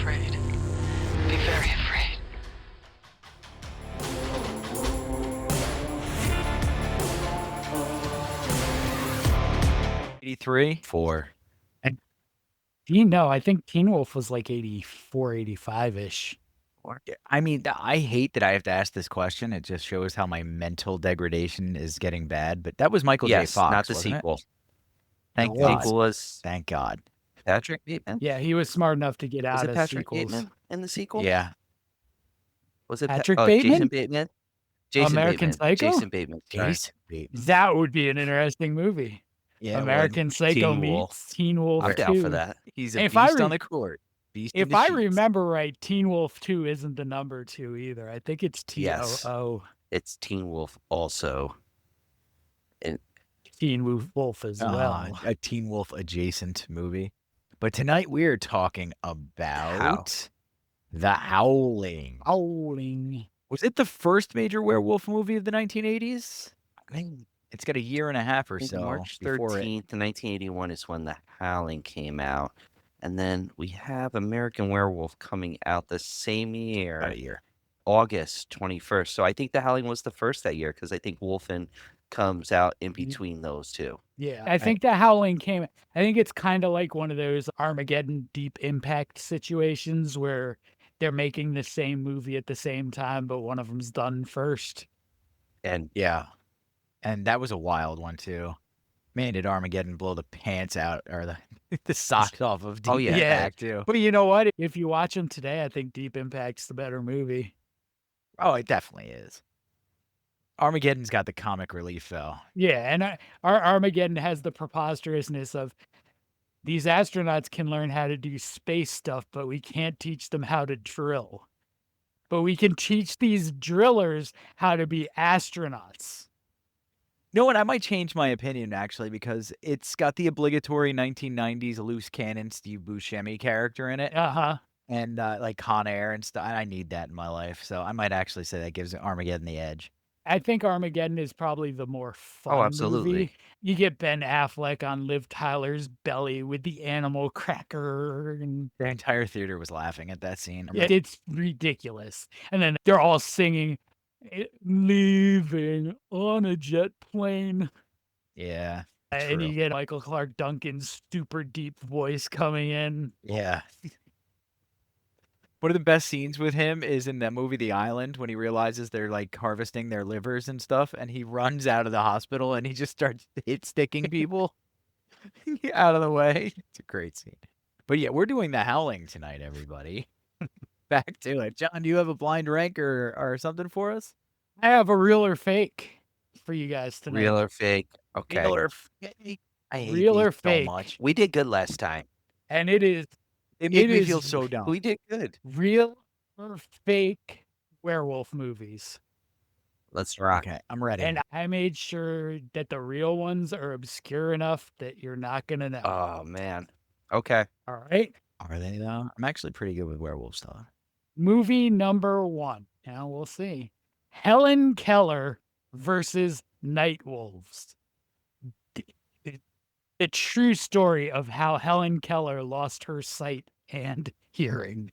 afraid. Be very afraid. '83. 4. No, I think Teen Wolf was like 84, 85-ish. I mean, I hate that I have to ask this question. It just shows how my mental degradation is getting bad. But that was Michael J. Yes, Fox, not the wasn't it? sequel. Thank It The God. sequel was Thank God. Patrick Bateman. Yeah, he was smart enough to get Was out it of Patrick sequels. Bateman in the sequel? Yeah. Was it Patrick Jason Bateman? Bateman? Jason American Bateman. Psycho? Jason Bateman. Sorry. Jason Bateman. That would be an interesting movie. Yeah, it American would. Psycho Teen meets Wolf. Teen Wolf I'm 2. down for that. He's a If I beast re- on the court. Beast in If the I sheets. remember right, Teen Wolf 2 isn't the number 2 either. I think it's Yes. TOO. It's Teen Wolf also. Teen Wolf as well. A Teen Wolf adjacent movie. But tonight we're talking about The Howling. Howling. Was it the first major werewolf movie of the 1980s? I think it's got a year and a half or I think so. March before 13th, 1981 is when The Howling came out. And then we have American Werewolf coming out the same year. About a year. August 21st. So I think The Howling was the first that year because I think Wolfman comes out in between those two. Yeah, I think the Howling came. I think it's kind of like one of those Armageddon Deep Impact situations where they're making the same movie at the same time, but one of them's done first. And Yeah. And that was a wild one, too. Man, did Armageddon blow the pants out or the socks off of Deep Oh, yeah. Impact, too. But you know what? If you watch them today, I think Deep Impact's the better movie. Oh, it definitely is. Armageddon's got the comic relief, though. Yeah, and our Armageddon has the preposterousness of these astronauts can learn how to do space stuff, but we can't teach them how to drill. But we can teach these drillers how to be astronauts. You know what? I might change my opinion, actually, because it's got the obligatory 1990s loose cannon Steve Buscemi character in it. Uh-huh. And like Con Air and stuff. I need that in my life. So I might actually say that gives Armageddon the edge. I think Armageddon is probably the more fun absolutely. movie. You get Ben Affleck on Liv Tyler's belly with the animal cracker. And The entire theater was laughing at that scene. it's ridiculous. And then they're all singing, leaving on a jet plane. Yeah. And True. you get Michael Clark Duncan's super deep voice coming in. Yeah. One of the best scenes with him is in that movie The Island when he realizes they're like harvesting their livers and stuff, and he runs out of the hospital and he just starts sticking people out of the way. It's a great scene. But yeah, we're doing The Howling tonight, everybody. Back to it. John, do you have a blind rank or something for us? I have a real or fake for you guys tonight. real or fake? Okay. Real or fake? I hate Real these or fake? so much. We did good last time. And it is It made me is feel so dumb. We did good. real or fake werewolf movies. Let's rock. Okay, I'm ready. And I made sure that the real ones are obscure enough that you're not going to know. Oh, man. Okay. All right. Are they though? I'm actually pretty good with werewolf stuff. Movie number 1. Now we'll see. Helen Keller versus Night Wolves. The true story of how Helen Keller lost her sight and hearing.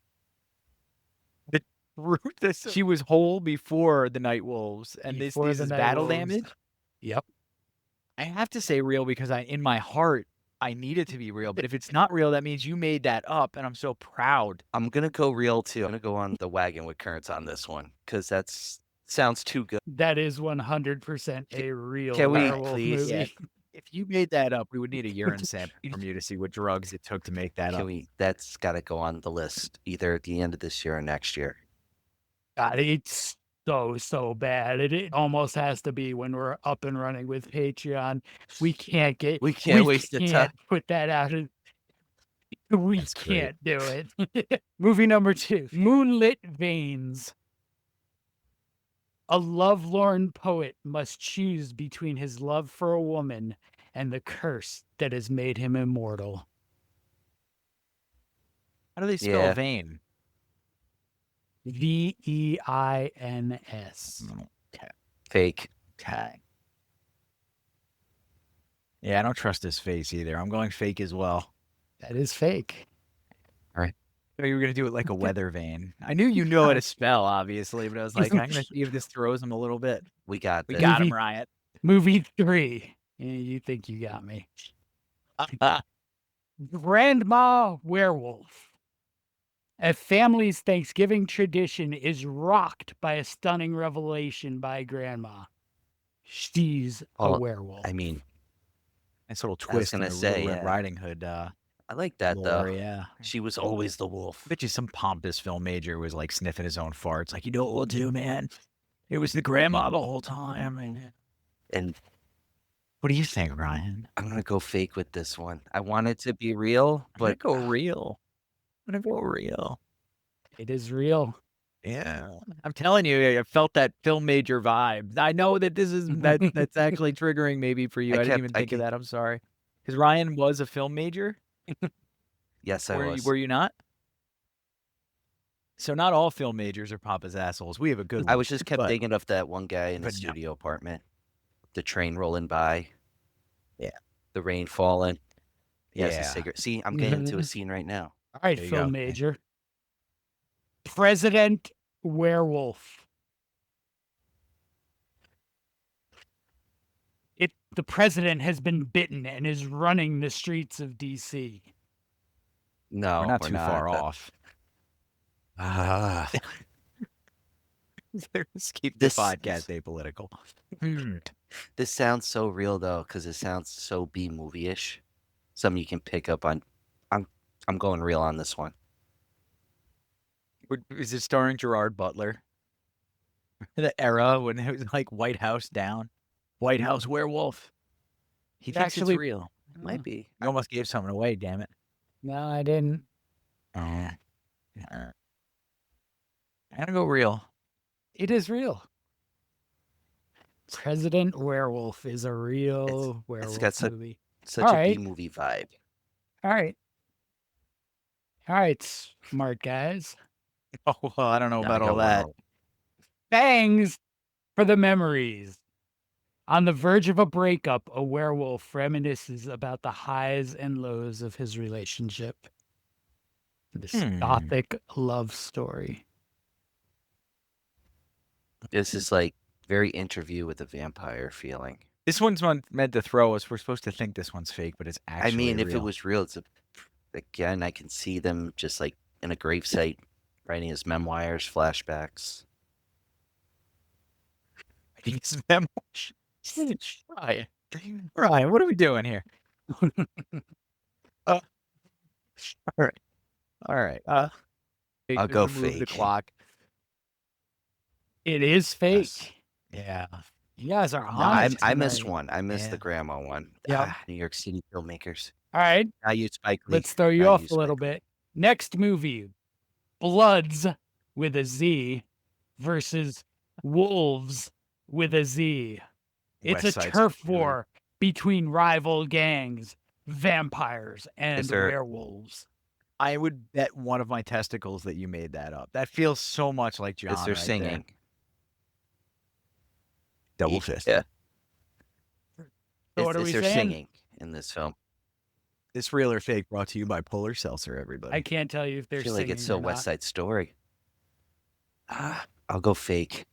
She was whole before the Night Wolves, and Before this the is Night battle Wolves. damage. Yep. I have to say real because in my heart I need it to be real. But if it's not real, that means you made that up, and I'm so proud. I'm going to go real, too. I'm going to go on the wagon with Kearns on this one because sounds too good. That is 100% a real Can we werewolf please- movie. Yeah, if you made that up, we would need a urine sample from you to see what drugs it took to make that up. That's got to go on the list either at the end of this year or next year. God, it's so bad. It almost has to be when we're up and running with Patreon. We can't waste the time. Put that out. We That's great. can't do it. Movie number 2, Moonlit Veins. A lovelorn poet must choose between his love for a woman and the curse that has made him immortal. How do they spell Yeah. vein? Veins. Fake. Okay. Yeah, I don't trust his face either. I'm going fake as well. That is fake. Oh, you were gonna do it like a weather vane. I knew you know how to spell, obviously, but I was like, I'm gonna see if this throws him a little bit. We got We this. got him, Movie- Ryan. Movie 3. Yeah, you think you got me. Grandma Werewolf. A family's Thanksgiving tradition is rocked by a stunning revelation by Grandma. She's a Well, werewolf. I mean, Nice little I was twist in gonna the say, Little Red yeah. Riding Hood I like that lore, though. yeah. She was always the wolf. I bet you some pompous film major was like sniffing his own farts, like, you know what we'll do, man? It was the grandma the whole time. And What do you think, Ryan? I'm gonna go fake with this one. I want it to be real, I'm gonna but go real. I'm gonna go real. It is real. Yeah, I'm telling you, I felt that film major vibe. I know that this is that's actually triggering maybe for you. I didn't even think of that. I'm sorry, because Ryan was a film major. yes, I was. Were you not? So not all film majors are Papa's assholes. We have a good one. I was just kept but- thinking of that one guy in the but no. studio apartment. The train rolling by. Yeah. The rain falling. He has a Yeah. cigarette. See, I'm getting into a scene right now. All right, There you film go. major. President Werewolf. The president has been bitten and is running the streets of DC. No, we're not too far That- off. Ah. Let's keep This- the podcast apolitical. This sounds so real though, because it sounds so B movie-ish. Something you can pick up on. I'm going real on this one. Is it starring Gerard Butler? The era when it was like White House down, White House werewolf. He thinks Actually- it's real. It might be. You almost gave something away. Damn it. No, I didn't. Oh. I'm gonna go real. It is real. President Werewolf is a real werewolf got such- movie. Such All a right. B movie vibe. All right. All right, smart guys. Oh well, I don't know Now I about got all one that. more. Thanks for the memories. On the verge of a breakup, a werewolf reminisces about the highs and lows of his relationship. This gothic love story. This is like very Interview with a Vampire feeling. This one's meant to throw us. We're supposed to think this one's fake, but it's actually I mean, if it real. was real, again, I can see them just like in a gravesite writing his memoirs, flashbacks. His memoirs. Ryan, what are we doing here? All right. I'll go move the fake. clock. It is fake. Yes. Yeah. You guys are No, honest. I missed tonight. one. I missed Yeah. the grandma one. Yep. New York City filmmakers. All right, I use Spike Lee. let's throw you I off use a little Spike Lee. bit. Next movie, Bloods with a Z versus Wolves with a Z. It's West a Side turf Story. war between rival gangs, vampires, and there- werewolves. I would bet one of my testicles that you made that up. That feels so much like John. Is there right singing? There. Double fist. Yeah. So what are Is we there saying? singing in this film? This real or fake brought to you by Polar Seltzer, everybody. I can't tell you if I they're feel like it's singing so or West not. Side Story. I'll go fake.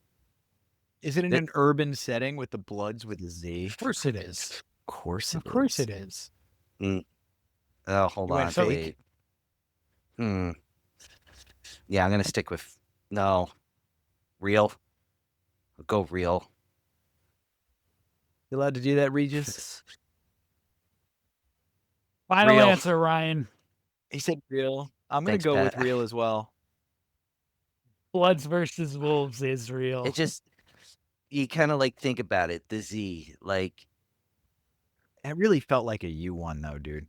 Is it in It- an urban setting with the Bloods with a Z? Of course it is. Of course Of course it is. Oh, hold You went on. fake? Wait. Yeah, I'm gonna stick with real. I'll go real. You allowed to do that, Regis? Final Real. answer, Ryan. He said real. I'm going Thanks, to go with Pat. real as well. Bloods versus Wolves is real. It just you kind of like think about it. The Z, like, It really felt like a U one though, dude.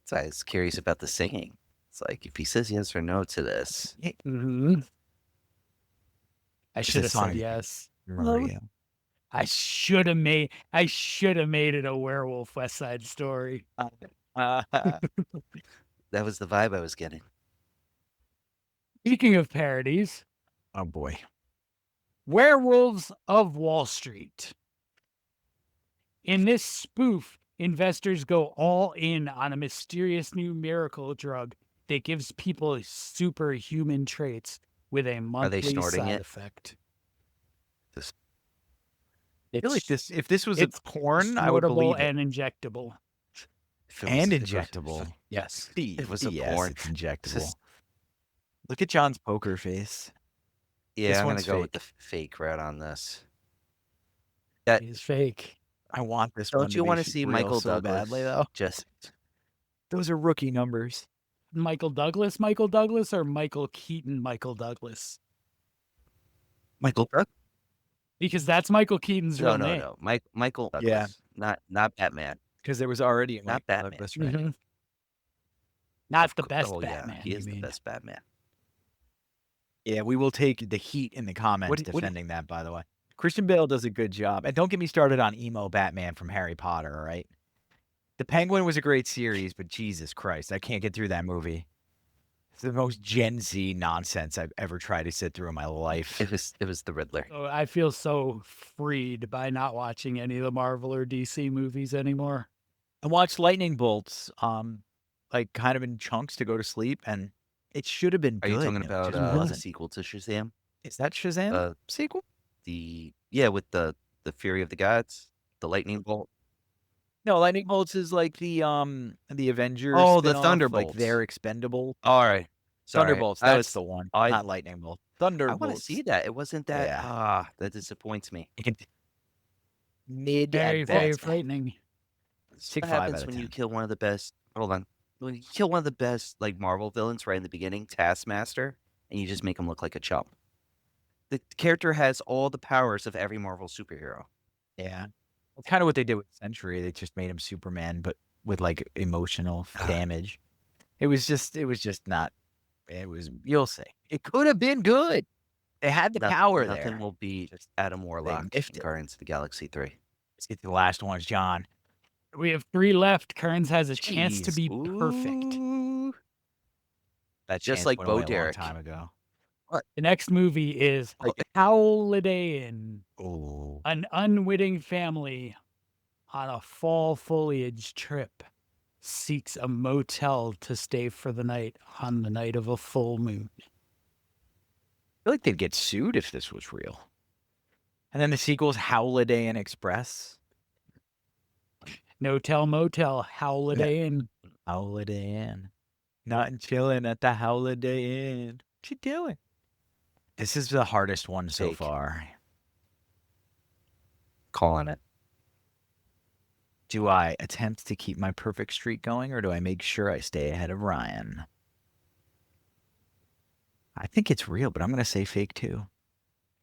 so I was curious about the singing. It's like if he says yes or no to this. Mhm. I Is should have this said on- yes. Maria. I should have made it a werewolf West Side Story. That was the vibe I was getting. Speaking of parodies, Oh boy. Werewolves of Wall Street. In this spoof, investors go all in on a mysterious new miracle drug that gives people superhuman traits with a monthly snorting side it? effect. I feel like this. If this was a It's porn, I would snortable believe it. and injectable. If it And was- if it was- injectable. Yes. it was a yes, porn. it's injectable. just- Look at John's poker face. Yeah, This I'm gonna one's go with fake. the fake route on this. It is fake. I want this one Don't to you be want to see real Michael so Douglas? badly though? Just Those are rookie numbers. Michael Douglas, or Michael Keaton, Michael Douglas? Michael Douglas. Because that's Michael Keaton's real name. No. Michael Yeah. Douglas. Not Batman. Because there was already a Not Michael Batman. Douglas, right? Mhm. Not the best Oh Batman. yeah, he you is mean. the best Batman. Yeah, we will take the heat in the comments What do you- defending that, by the way. Christian Bale does a good job. And don't get me started on emo Batman from Harry Potter, all right? The Penguin was a great series, but Jesus Christ, I can't get through that movie. It's the most Gen Z nonsense I've ever tried to sit through in my life. It was the Riddler. So I feel so freed by not watching any of the Marvel or DC movies anymore. I watched Lightning Bolts, like kind of in chunks to go to sleep, and it should have been Are good. you talking and it about just the wasn't. sequel to Shazam? Is that Shazam uh, sequel? With the Fury of the Gods, the Lightning Bolt. No, Lightning Bolts is like the Avengers. Oh, the spin-off, like Thunderbolts. they're expendable. All right, sorry. Thunderbolts, I that's was- the one. I- Not Lightning Bolt. I Thunderbolts. want to see that. It wasn't that. Yeah. That disappoints me. Mid Very, at very best. frightening. Take What 5 happens out of when 10. you kill one of the best? Hold on. When you kill one of the best like Marvel villains right in the beginning, Taskmaster, and you just make him look like a chump. The character has all the powers of every Marvel superhero. Yeah. That's kind of what they did with Sentry. They just made him Superman, but with like emotional damage. It was just not. You'll see. It could have been good. They had the power Nothing there. will beat Adam Warlock in miffed it. Guardians of the Galaxy 3. Let's get to the last ones, John. We have 3 left. Kearns has a chance to Jeez. be perfect. Ooh. That Just chance like went Bo away a long Derek. time ago. The next movie is Howling. Oh. An unwitting family on a fall foliage trip seeks a motel to stay for the night on the night of a full moon. I feel like they'd get sued if this was real. And then the sequel's Howliday Inn Express. No tell motel, Howliday Inn. Howliday Inn. Not chilling at the Howliday Inn. What you doing? This is the hardest one so Fake. far. Calling it. Do I attempt to keep my perfect streak going, or do I make sure I stay ahead of Ryan? I think it's real, but I'm going to say fake too.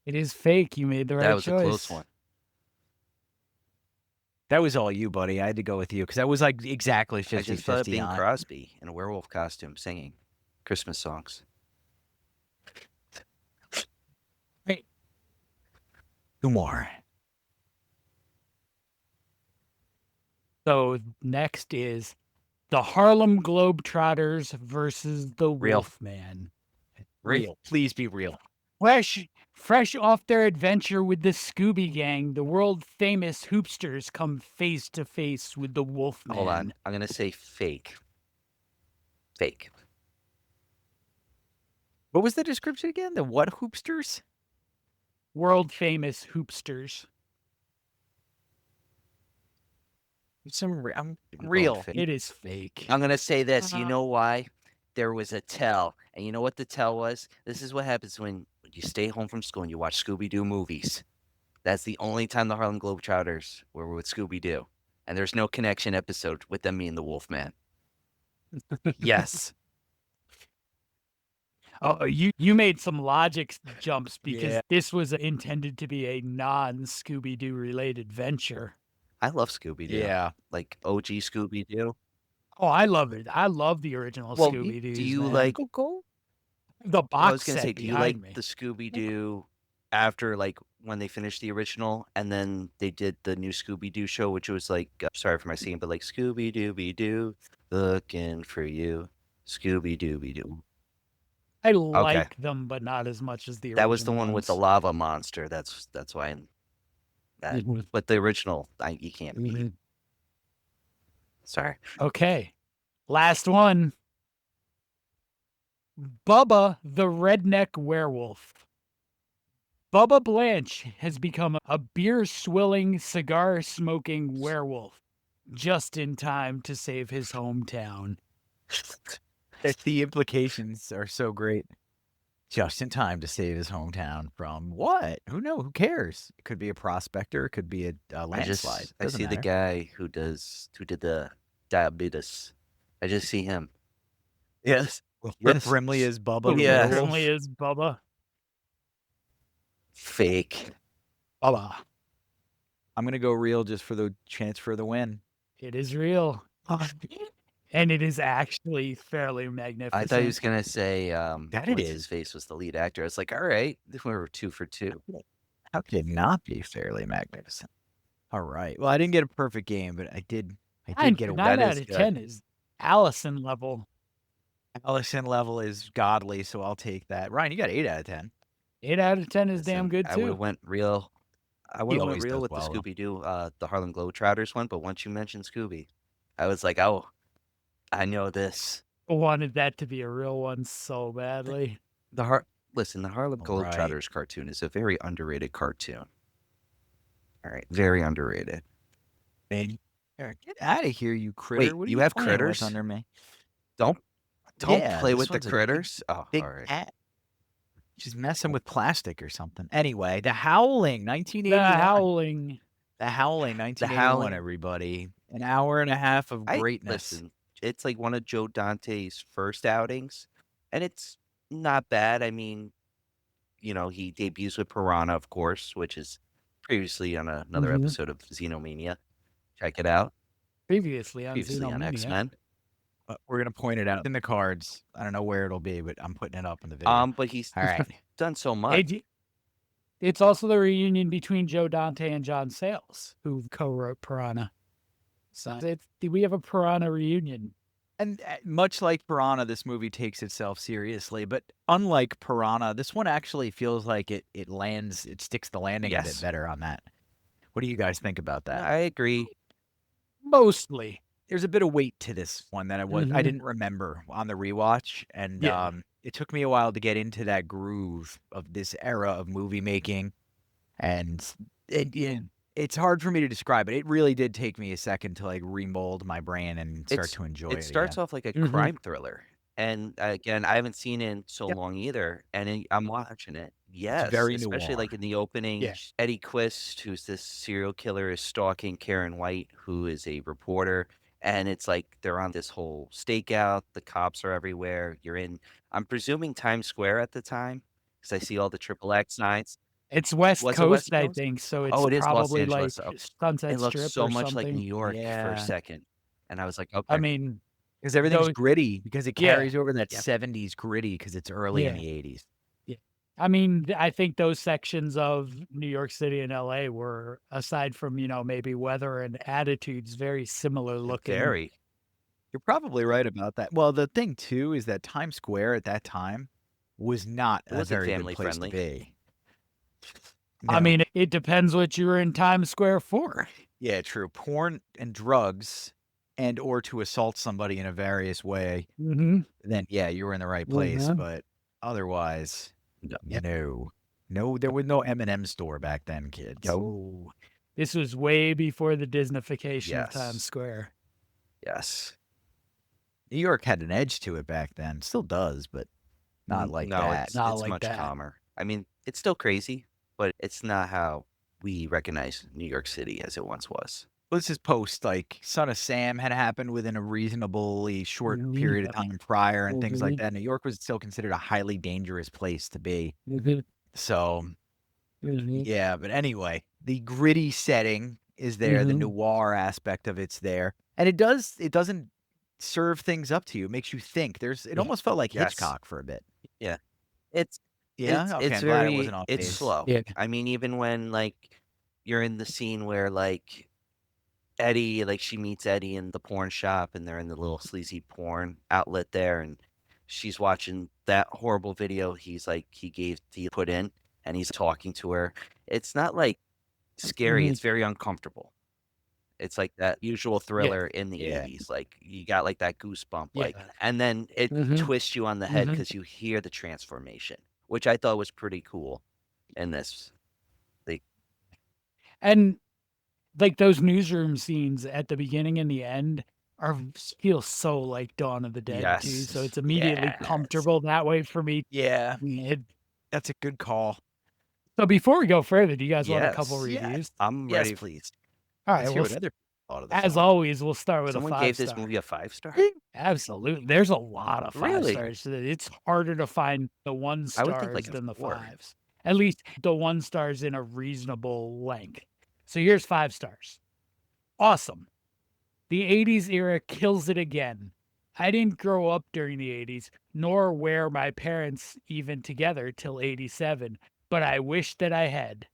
It is fake. You made the right That was choice. a close one. That was all you, buddy. I had to go with you because that was like exactly I 50 just thought of 50 Bing on. Crosby in a werewolf costume singing Christmas songs. Two more. So next is the Harlem Globetrotters versus the Real. Wolfman. Real. Please be real. Fresh off their adventure with the Scooby Gang, the world famous hoopsters come face to face with the Wolfman. Hold on. I'm going to say fake. Fake. What was the description again? The what hoopsters? World famous hoopsters. I'm going real. fake. It is fake. I'm going to say this. You Uh-huh. know why? There was a tell. And you know what the tell was? This is what happens when you stay home from school and you watch Scooby-Doo movies. That's the only time the Harlem Globetrotters were with Scooby-Doo. And there's no connection episode with them being the Wolfman. Yes. Oh, you made some logic jumps because Yeah. this was intended to be a non-Scooby-Doo related venture. I love Scooby-Doo. Yeah. Like OG Scooby-Doo. Oh, I love it. I love the original Well, Scooby-Doo. do you like... the box I was going to set say, do you behind like me? the Scooby-Doo after, like, when they finished the original and then they did the new Scooby-Doo show, which was like, sorry for my singing, but like Scooby-Dooby-Doo, looking for you, Scooby-Dooby-Doo. I like them, but not as much as the original That was the one with the ones. lava monster. That's why. But the original, you can't beat. Mhm. Sorry. Okay. Last one. Bubba the redneck werewolf. Bubba Blanche has become a beer-swilling, cigar-smoking werewolf just in time to save his hometown. The implications are so great. Just in time to save his hometown from what? Who knows? Who cares? It could be a prospector. It could be a landslide. I see the guy who did the diabetes. I just see him. Yes. Rip Brimley is Bubba. the Yeah. werewolf. Brimley is Bubba. Fake. Bubba. I'm gonna go real just for the chance for the win. It is real. And it is actually fairly magnificent. I thought he was gonna say That it what's his is. face was the lead actor. I was like, all right, we were 2 for 2. How could it not be fairly magnificent? All right. Well, I didn't get a perfect game, but I did get a 9 that out is of good. 10 is Allison level. Allison level is godly, so I'll take that. Ryan, you got 8 out of 10. 8 out of 10 is damn good I would too. have went real. I would have went always real does with the well, though. Scooby Doo, the Harlem Globetrotters one. But once you mentioned Scooby, I was like, oh, I know this. Wanted that to be a real one so badly. The Harlem Right. Globetrotters cartoon is a very underrated cartoon. All right, very underrated. Man, Eric, get out of here, you critter. Wait, what are you have playing with critters? under me? Don't Yeah, play this with the one's a big- critters. Oh, Big all right. cat. She's messing with plastic or something. Anyway, The Howling, The 1981. Howling. The Howling, 1981, Howling. everybody. An hour and a half of greatness. Listen, it's like one of Joe Dante's first outings, and it's not bad. I mean, he debuts with Piranha, of course, which is previously on another Mhm. episode of Xenomania. Check it out. Previously on Previously on Xenomania. X-Men. We're going to point it out in the cards. I don't know where it'll be, but I'm putting it up in the video. But he's All right. done so much. It's also the reunion between Joe Dante and John Sayles, who co-wrote Piranha. So we have a Piranha reunion. And much like Piranha, this movie takes itself seriously. But unlike Piranha, this one actually feels like it sticks the landing a bit Yes. better on that. What do you guys think about that? I agree. Mostly. There's a bit of weight to this one that I Mhm. didn't remember on the rewatch, and Yeah. it took me a while to get into that groove of this era of movie making, and it's hard for me to describe it. It really did take me a second to like remold my brain and start to enjoy it. It starts off like a Mhm. crime thriller. And again, I haven't seen it in so Yep. long either. And I'm watching it. Yes. very Especially like noir. in the opening, Yeah. Eddie Quist, who's this serial killer, is stalking Karen White, who is a reporter. And it's like they're on this whole stakeout. The cops are everywhere. I'm presuming Times Square at the time, because I see all the XXX signs. It's West Was it Coast, West I Coast? think. So it's Oh, it is Los probably like Angeles. Oh, Sunset It looks Strip so or much something. like New York for Yeah. a second. And I was like, okay. I mean, Because everything's those- gritty, because it Yeah. carries over that Yep. 70s gritty, because it's early in Yeah. the 80s. I mean, I think those sections of New York City and LA were, aside from, maybe weather and attitudes, very similar looking. Very. You're probably right about that. Well, the thing too is that Times Square at that time was not It a wasn't very good family place friendly. to be. I No. mean, it depends what you were in Times Square for. Yeah, true. Porn and drugs and or to assault somebody in a various way, Mm-hmm. then yeah, you were in the right place. Mhm. But otherwise, No. no, there was no M&M store back then, kids. Oh, this was way before the Disneyfication of Times Yes. Square. Yes. New York had an edge to it back then. Still does, but not like no, that. It's, Not it's like much that. calmer. I mean, it's still crazy, but it's not how we recognize New York City as it once was. This is post, like, Son of Sam had happened within a reasonably short period of time prior and things like that. New York was still considered a highly dangerous place to be. So, yeah, but anyway, the gritty setting is there, the Mhm. noir aspect of it's there. And it doesn't serve things up to you. It makes you think. It Yeah. almost felt like Yes. Hitchcock for a bit. It's Yeah, it's, okay, it's I'm glad it very wasn't off it's base. slow. Yeah. I mean, even when like you're in the scene where like Eddie, like she meets Eddie in the porn shop and they're in the little sleazy porn outlet there and she's watching that horrible video he put in and he's talking to her. It's not like scary, Mhm. it's very uncomfortable. It's like that usual thriller in the Yeah. 80s. Like you got like that goosebump, Yeah. like, and then it Mhm. twists you on the head Mhm. because you hear the transformation, which I thought was pretty cool in this. And like those newsroom scenes at the beginning and the end feel so like Dawn of the Dead too. So Yes. it's immediately Yes. comfortable that way for me. Yeah, It- that's a good call. So before we go further, do you guys want a couple Yes. reviews? I'm Yes, ready. please. All Let's right. hear Well, what other people thought of the as film. always, we'll start with Someone a gave 5-star. this movie a 5-star. Absolutely. There's a lot of 5 Really? stars. It's harder to find the 1 I would think like stars a than the 4. 5s. At least the 1 stars in a reasonable length. So here's 5 stars. Awesome. The 80s era kills it again. I didn't grow up during the 80s, nor were my parents even together till 87, but I wish that I had.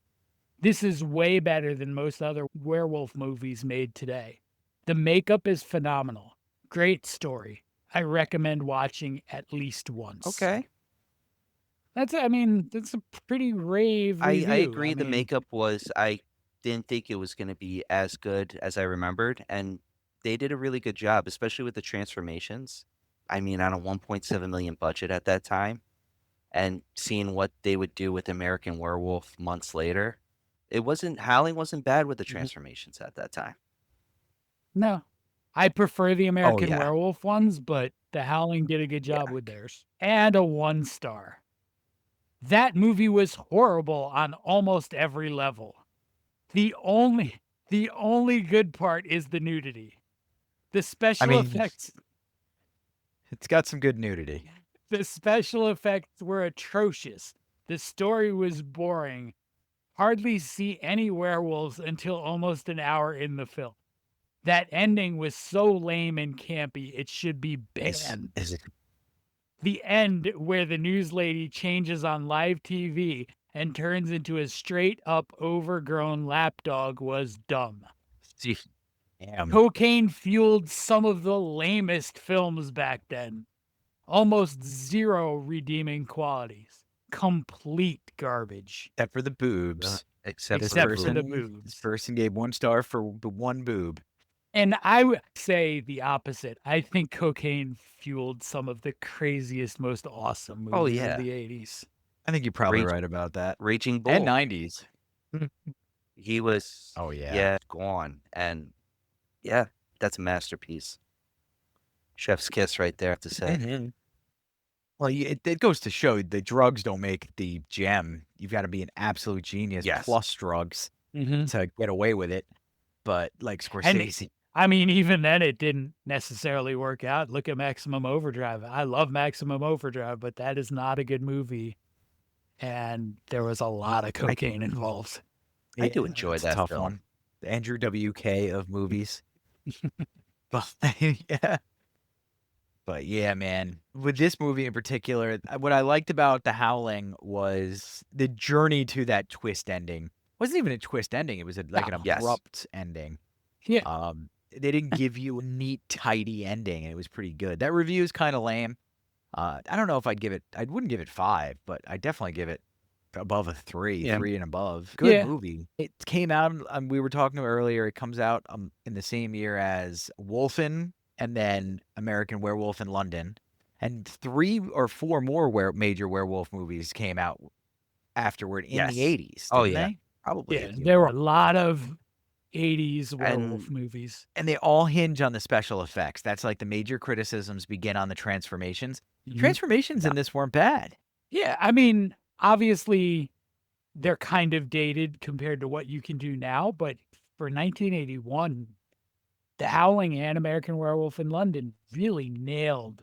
This is way better than most other werewolf movies made today. The makeup is phenomenal. Great story. I recommend watching at least once. Okay. That's a pretty rave I review. agree. The makeup was, I didn't think it was going to be as good as I remembered. And they did a really good job, especially with the transformations. I mean, on a 1.7 million budget at that time, and seeing what they would do with American Werewolf months later, Howling wasn't bad with the transformations at that time. No. I prefer the American yeah. Werewolf ones, but the Howling did a good job with theirs. And a 1 star. That movie was horrible on almost every level. The only good part is the nudity. The special effects It's got some good nudity. The special effects were atrocious. The story was boring. Hardly see any werewolves until almost an hour in the film. That ending was so lame and campy, it should be banned. Is it? The end where the news lady changes on live TV and turns into a straight up overgrown lapdog was dumb. See, damn. Cocaine fueled some of the lamest films back then. Almost zero redeeming qualities. Complete garbage. Except for the boobs. Except This Except for person- the This boobs. person gave 1 star for the 1 boob. And I would say the opposite. I think cocaine fueled some of the craziest, most awesome movies Oh, yeah. of the 80s. I think you're probably Rage- right about that. Raging Bull. And 90s. He was, Oh, yeah. gone. And yeah, that's a masterpiece. Chef's kiss right there, I have to say. Well, it goes to show the drugs don't make the gem. You've got to be an absolute genius Yes. plus drugs Mm-hmm. to get away with it. But like Scorsese, I mean, even then, it didn't necessarily work out. Look at Maximum Overdrive. I love Maximum Overdrive, but that is not a good movie. And there was a lot of cocaine involved. I do enjoy it's a that tough film. one. The Andrew WK of movies. But yeah. But yeah, man. With this movie in particular, what I liked about The Howling was the journey to that twist ending. It wasn't even a twist ending. It was an Yes. abrupt ending. Yeah. They didn't give you a neat, tidy ending, and it was pretty good. That review is kind of lame. I don't know if I wouldn't give it 5, but I definitely give it above a 3, Yeah. 3 and above. Good Yeah. movie. It came out, we were talking earlier, it comes out in the same year as Wolfman and then American Werewolf in London. And 3 or 4 more major werewolf movies came out afterward in Yes. the 80s. Oh, didn't yeah. they? Probably. Yeah, a few there were more. a lot of 80s werewolf movies. And they all hinge on the special effects. That's like the major criticisms begin on the transformations. Mhm. Transformations in this weren't bad. Yeah, I mean, obviously, they're kind of dated compared to what you can do now, but for 1981, The Howling and American Werewolf in London really nailed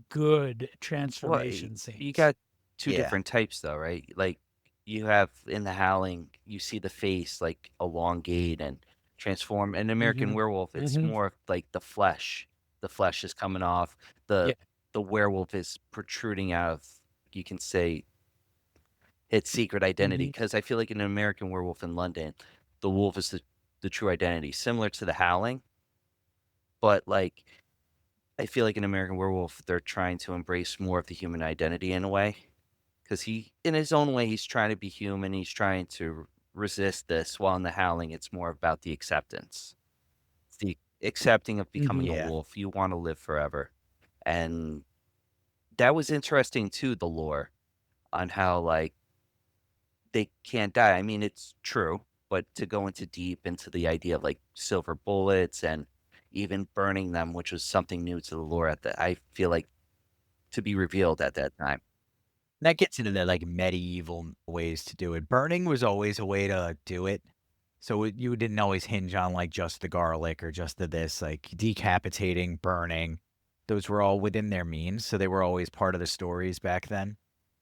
good transformation scenes. You got 2 Yeah. different types though, right? Like you have in the Howling, you see the face like elongate and transform. In American Mhm. Werewolf, it's Mhm. more of like the flesh. The flesh is coming off. The Yeah. werewolf is protruding out of, you can say, its secret identity. Mhm. Because I feel like in American Werewolf in London, the wolf is the true identity, similar to the Howling. But like, I feel like in American Werewolf, they're trying to embrace more of the human identity in a way. Because he, in his own way, he's trying to be human. He's trying to resist this. While in the Howling, it's more about the acceptance. the accepting of becoming Yeah. a wolf. You want to live forever. And that was interesting too, the lore on how like they can't die. I mean, it's true, but to go into deep into the idea of like silver bullets and even burning them, which was something new to the lore at that I feel like to be revealed at that time. That gets into the like medieval ways to do it. Burning was always a way to do it. So you didn't always hinge on like just the garlic or just the this, like decapitating, burning. Those were all within their means. So they were always part of the stories back then.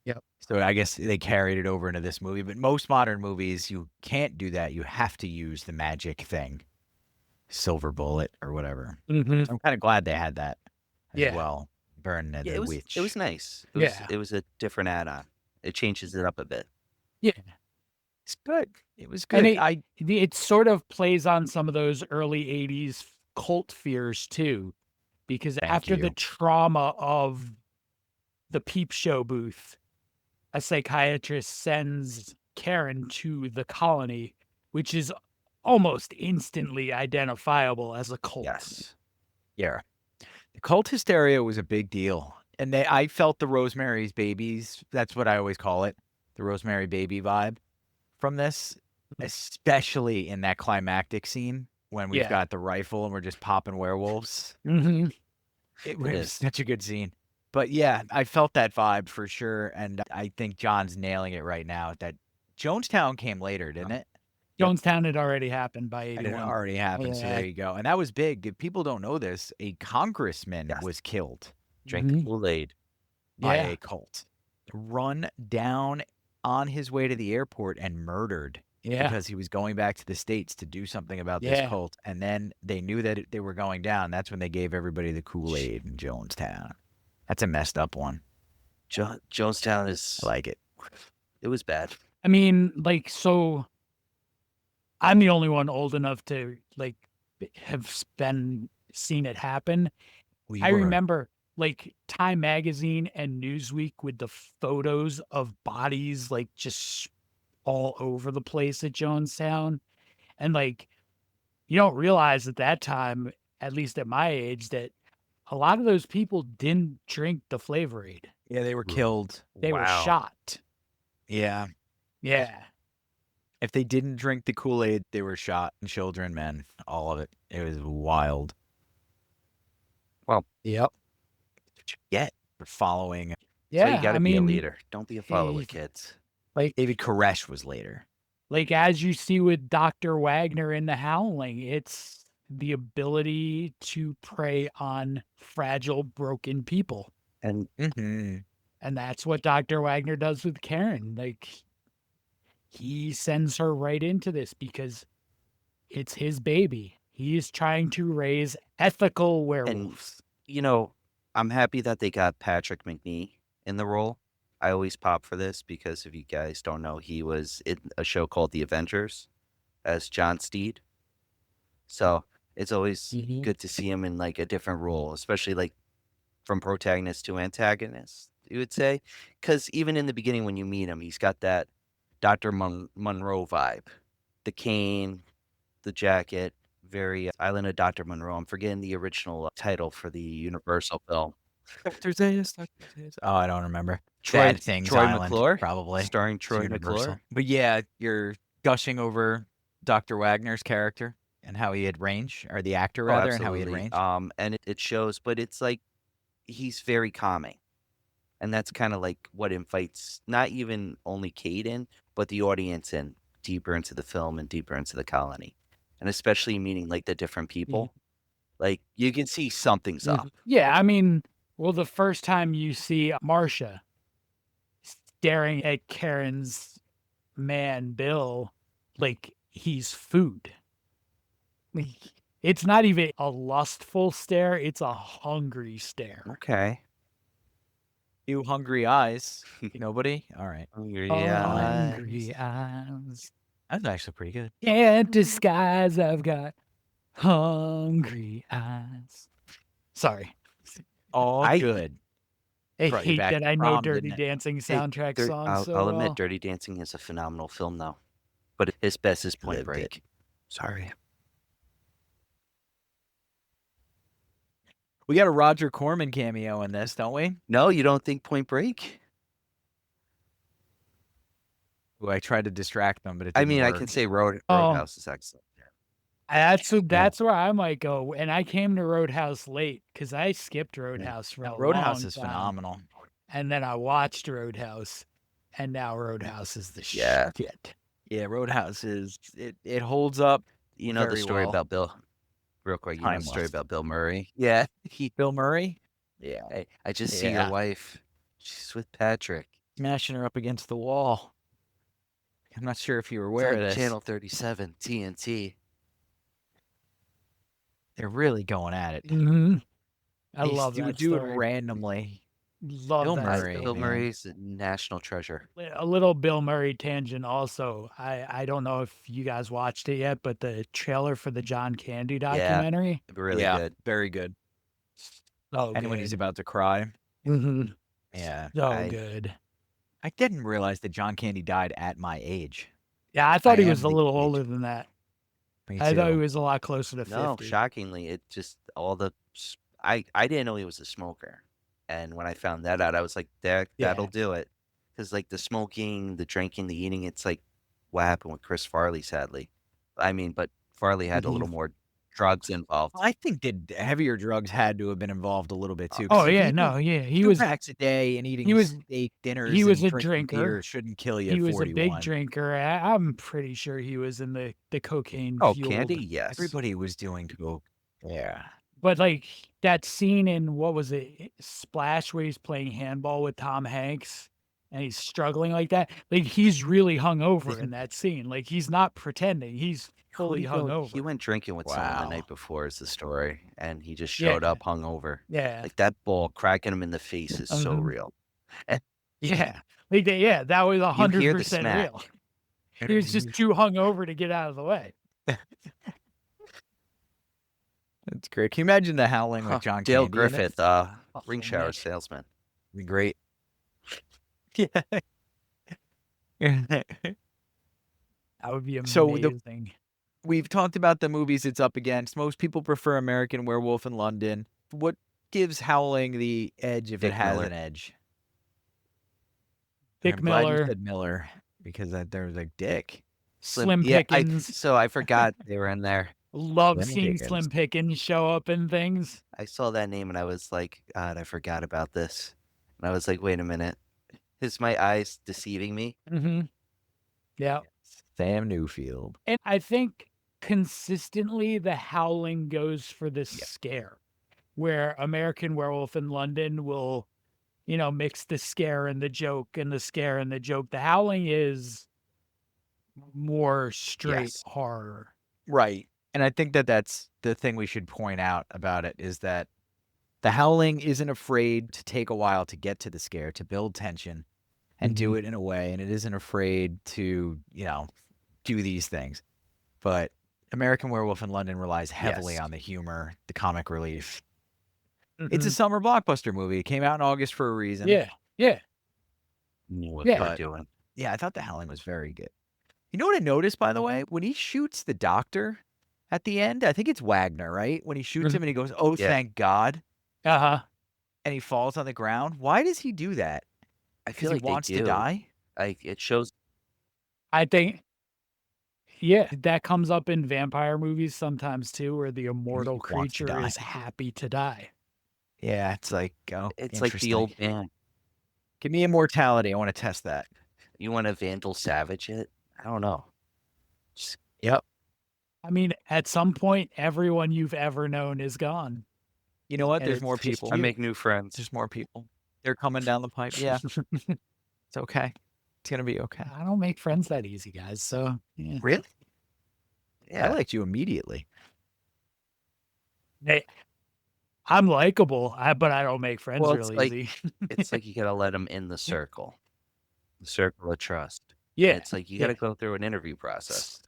Yep. So I guess they carried it over into this movie. But most modern movies, you can't do that. You have to use the magic thing, silver bullet or whatever. Mhm. I'm kind of glad they had that as Yeah. well. Burn Yeah, the it was witch. it was nice. Yeah. It was a different add-on. It changes it up a bit. Yeah. It's good. It was And good. it sort of plays on some of those early 80s cult fears too, because Thank after the you. trauma of the peep show booth, a psychiatrist sends Karen to the colony, which is almost instantly identifiable as a cult. Yes. Yeah. The cult hysteria was a big deal. And I felt the Rosemary's Babies. That's what I always call it. The Rosemary Baby vibe from this, especially in that climactic scene when we've Yeah. got the rifle and we're just popping werewolves. Mm-hmm. It It was is. such a good scene. But yeah, I felt that vibe for sure. And I think John's nailing it right now. That Jonestown came later, didn't it? Jonestown had already happened by And 81. it already happened. So Yeah. there you go. And that was big. If people don't know this, a congressman Yes. was killed Drink Mhm. the Kool-Aid. by Yeah. a cult. Run down on his way to the airport and murdered Yeah. because he was going back to the States to do something about this Yeah. cult. And then they knew that they were going down. That's when they gave everybody the Kool-Aid in Jonestown. That's a messed up one. Jonestown is I like it. it was bad. I mean, like, so I'm the only one old enough to like have seen it happen. We I were- remember like Time Magazine and Newsweek with the photos of bodies like just all over the place at Jonestown. And like, you don't realize at that time, at least at my age, that a lot of those people didn't drink the Flavor Aid. Yeah, they were killed. They were Wow. shot. Yeah. Yeah. If they didn't drink the Kool-Aid, they were shot. Children, men, all of it. It was wild. Yep. What you get for following. Yeah. So you gotta I be a mean, leader. Don't be a follower, eh, kids. like David Koresh was later. like as you see with Dr. Wagner in the Howling, it's the ability to prey on fragile, broken people. And Mm-hmm. And that's what Dr. Wagner does with Karen. Like, he sends her right into this because it's his baby. He is trying to raise ethical werewolves. you know, I'm happy that they got Patrick McNee in the role. I always pop for this because if you guys don't know, he was in a show called The Avengers as John Steed. So it's always Mhm. good to see him in like a different role, especially like from protagonist to antagonist, you would say. Because even in the beginning when you meet him, he's got that Dr. Monroe vibe. The cane, the jacket, very Island of Dr. Monroe. I'm forgetting the original title for the Universal film. Dr. Zayas, Dr. Zayas. Oh, I don't remember. Troy- Bad Things Troy Island, McClure? probably. Starring It's Troy Universal. McClure. But yeah, you're gushing over Dr. Wagner's character and how he had range, or the actor Oh, rather, and how he had absolutely. range. And it shows, but it's like he's very calming. And that's kind of like what invites not even only Kate in, but the audience in deeper into the film and deeper into the colony. And especially meeting like the different people. Like you can see something's up. Yeah, I mean, well, the first time you see Marcia staring at Karen's man, Bill, like he's food. Like, it's not even a lustful stare, it's a hungry stare. Okay. You hungry eyes. Nobody? All right. Yeah. Hungry eyes. That's actually pretty good. Can't disguise, I've got hungry eyes. Sorry. All I- good. I Brought you hate back that to I know prom, Dirty didn't it? Dancing soundtrack Dir- songs so I'll admit well. Dirty Dancing is a phenomenal film though. But his best is Point Lived Break. it. Sorry. We got a Roger Corman cameo in this, don't we? No, you don't think Point Break? Who I tried to distract them, but it I didn't mean, I work. can say Oh. Roadhouse is excellent. That's where I might go. And I came to Roadhouse late because I skipped Roadhouse for a Roadhouse long is time. phenomenal. And then I watched Roadhouse, and now Roadhouse is the Yeah. shit. Yeah, Roadhouse is it holds up. You know the Very story well. about Bill, real quick. You know the story Timeless. about Bill Murray. Yeah. Bill Murray Yeah. I just see your Yeah. wife. She's with Patrick. smashing her up against the wall. I'm not sure if you were It's aware on of this. Channel 37, TNT. They're really going at it. Mm-hmm. I They love do that do it story. randomly. Love Bill that Murray, story. Bill man. Murray's a national treasure. A little Bill Murray tangent also. I don't know if you guys watched it yet, but the trailer for the John Candy documentary. Really yeah, good. very good. So And good. when he's about to cry. Mhm. Yeah. So good. I didn't realize that John Candy died at my age. Yeah, I thought I he was am a the little age. older than that. Me I thought he too. was a lot closer to No, 50. shockingly, it just all the I didn't know he was a smoker, and when I found that out, I was like, that'll Yeah. do it, because like the smoking, the drinking, the eating, it's like what happened with Chris Farley, sadly. I mean, but Farley had a little more drugs involved. I think that heavier drugs had to have been involved a little bit too. Oh 'cause yeah, eating no, yeah. He 2 was packs a day and eating was- steak dinners he was and a drinking drinker. beer shouldn't kill you he at was 41. a big drinker. I'm pretty sure he was in the cocaine Oh, fueled. Candy, yes. Everybody was doing coke. Yeah. But like that scene in what was it, Splash, where he's playing handball with Tom Hanks and he's struggling like that. Like he's really hungover in that scene. Like he's not pretending. He's fully hungover. He went drinking with someone the Wow. night before, is the story, and he just showed up hungover. Yeah. Like that ball cracking him in the face is so real. Yeah. Like that was You hear the 100% smack. real. He was just too hungover to get out of the way. That's great. Can you imagine the Howling with John Dale Candy in it? Griffith, ring shower Nick. salesman. Be great. Yeah. That would be So amazing. We've talked about the movies it's up against. Most people prefer American Werewolf in London. What gives Howling the edge if Dick it has Miller. an edge? Dick I'm glad you Miller, said Miller because there was like Dick. Slim Yeah, Pickens. so I forgot they were in there. Love Slim seeing Pickens. Slim Pickens show up in things. I saw that name and I was like, God, I forgot about this. And I was like, wait a minute. Is my eyes deceiving me? Mm-hmm. Yeah. Sam Newfield. And I think consistently the Howling goes for this scare, where American Werewolf in London will, mix the scare and the joke and the scare and the joke. The Howling is more straight Yes. horror. Right. And I think that's the thing we should point out about it is that the Howling isn't afraid to take a while to get to the scare, to build tension and do it in a way. And it isn't afraid to, do these things. But American Werewolf in London relies heavily Yes. on the humor, the comic relief. Mm-hmm. It's a summer blockbuster movie. It came out in August for a reason. Yeah. Knew what Yeah. they were doing. Yeah, I thought The Howling was very good. You know what I noticed, by the way? When he shoots the doctor at the end, I think it's Wagner, right? When he shoots him and he goes, "Oh, Yeah. thank God," Uh-huh. and he falls on the ground. Why does he do that? I Because feel like he wants they do. to die? It shows. I think, that comes up in vampire movies sometimes too, where the immortal wants to creature die. is happy to die. Yeah, it's like, oh, It's like the old interesting. man. Give me immortality. I want to test that. You want to Vandal Savage it? I don't know. Yep. I mean, at some point, everyone you've ever known is gone. You know what? And There's it's more just people. I make new friends. There's more people. They're coming down the pipe. Yeah, it's okay. It's going to be okay. I don't make friends that easy, guys. So, yeah. Really? Yeah. I liked you immediately. Hey, I'm likable, but I don't make friends Well, it's real like- easy. It's like you gotta let them in the circle of trust. Yeah. It's like you gotta go through an interview process.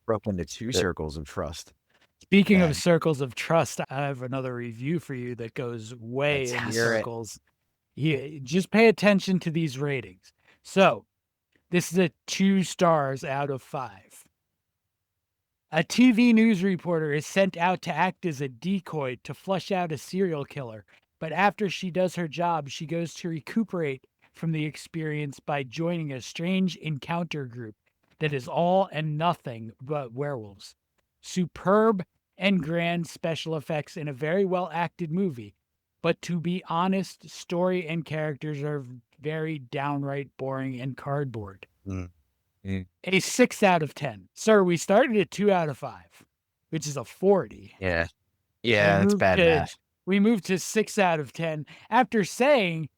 Broke into two circles of trust. Speaking Yeah. of circles of trust, I have another review for you that goes way Let's in hear it. circles. Yeah, just pay attention to these ratings. So, this is a 2 stars out of 5. A TV news reporter is sent out to act as a decoy to flush out a serial killer. But after she does her job, she goes to recuperate from the experience by joining a strange encounter group that is all and nothing but werewolves. Superb and grand special effects in a very well acted movie. But to be honest, story and characters are very downright boring and cardboard. A 6 out of 10. Sir, we started at 2 out of 5, which is a 40. Yeah. Yeah, that's bad math. We moved to 6 out of 10 after saying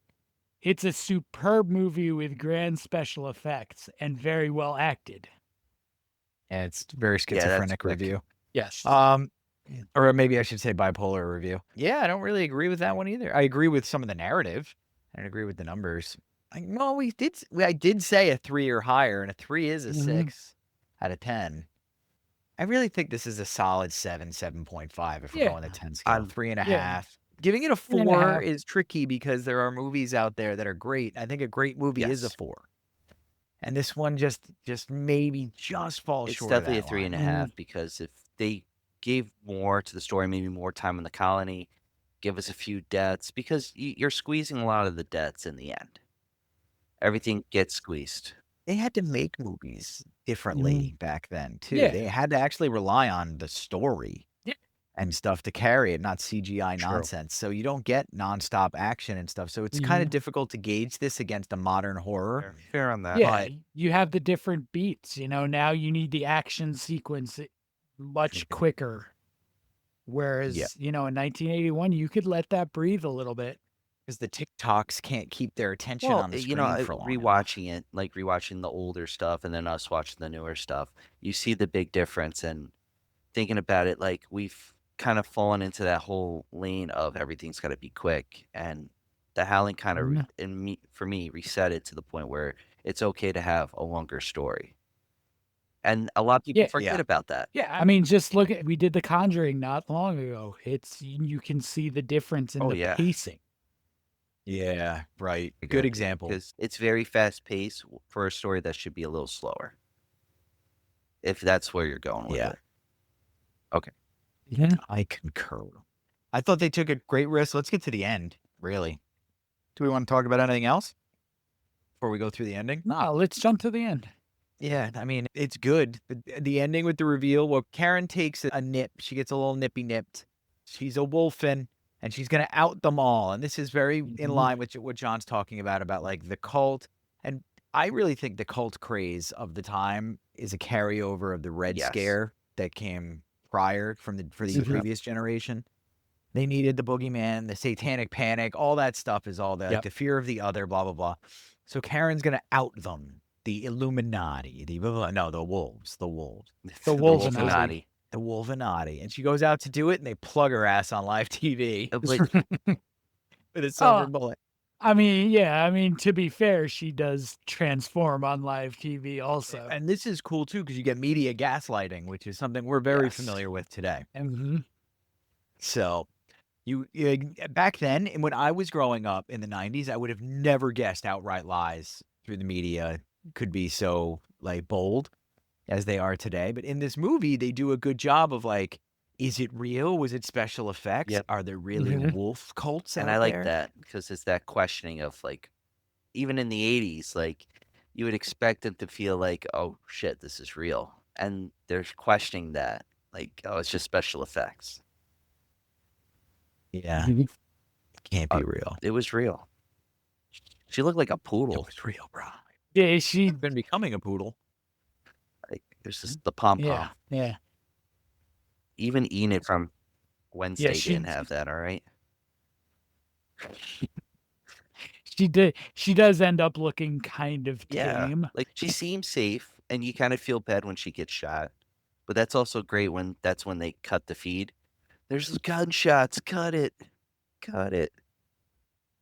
it's a superb movie with grand special effects and very well acted. Yeah, it's very Yeah, that's schizophrenic quick. review. Yes. Or maybe I should say bipolar review. Yeah, I don't really agree with that one either. I agree with some of the narrative. I don't agree with the numbers. I did say a 3 or higher, and a 3 is a 6 out of 10. I really think this is a solid 7, 7.5 if we're Yeah. going the 10 scale. I'm- 3.5. Yeah. Giving it a 3.5. 4 is tricky because there are movies out there that are great. I think a great movie is a Yes. 4. And this one just maybe just falls It's short definitely a of that three line. and a half because if they gave more to the story, maybe more time in the colony, give us a few deaths, because you're squeezing a lot of the deaths in the end. Everything gets squeezed. They had to make movies differently back then too. Yeah. They had to actually rely on the story Yeah. and stuff to carry it, not CGI True. nonsense. So you don't get nonstop action and stuff. So it's kind of difficult to gauge this against a modern horror. Fair on that. Yeah, but- you have the different beats. Now you need the action sequence much quicker. Whereas, in 1981, you could let that breathe a little bit. Because the TikToks can't keep their attention Well, on the you screen know, for long. rewatching it, like rewatching the older stuff and then us watching the newer stuff, you see the big difference. And thinking about it, like we've kind of fallen into that whole lane of everything's got to be quick. And the Howling kind of, for me, reset it to the point where it's okay to have a longer story. And a lot of people forget about that. Yeah, I mean, just look at, we did The Conjuring not long ago. You can see the difference in the pacing. Yeah, right. Good example. Because it's very fast paced for a story that should be a little slower. If that's where you're going with it. Okay. Yeah. I concur. I thought they took a great risk. Let's get to the end, really. Do we want to talk about anything else before we go through the ending? No, let's jump to the end. Yeah, I mean, it's good. The ending with the reveal, well, Karen takes a nip. She gets a little nippy nipped. She's a Wolfman, and she's going to out them all. And this is very in line with what John's talking about like the cult. And I really think the cult craze of the time is a carryover of the Red Scare that came prior for the previous generation. They needed the boogeyman, the satanic panic, all that stuff is all that, like the fear of the other, blah, blah, blah. So Karen's going to out them. The Illuminati, the wolves. The Wolfenati. The Wolfenati. And she goes out to do it, and they plug her ass on live TV with a silver bullet. I mean, to be fair, she does transform on live TV also. And this is cool, too, because you get media gaslighting, which is something we're very familiar with today. So you back then, and when I was growing up in the 90s, I would have never guessed outright lies through the media could be so like bold as they are today. But in this movie, they do a good job of like, is it real? Was it special effects? Are there really wolf cults And out I like there? that because it's that questioning of like, even in the 80s, like you would expect them to feel like, oh shit, this is real. And they're questioning that. Like, oh, it's just special effects. Yeah. It can't be real. It was real. She looked like a poodle. It was real, bro. Yeah, She's been becoming a poodle. Like, there's just the pom-pom. Yeah. Even Enid from Wednesday she- didn't have that, all right? She does end up looking kind of tame. Like, she seems safe, and you kind of feel bad when she gets shot. But that's also great when they cut the feed. There's gunshots. Cut it. Cut it.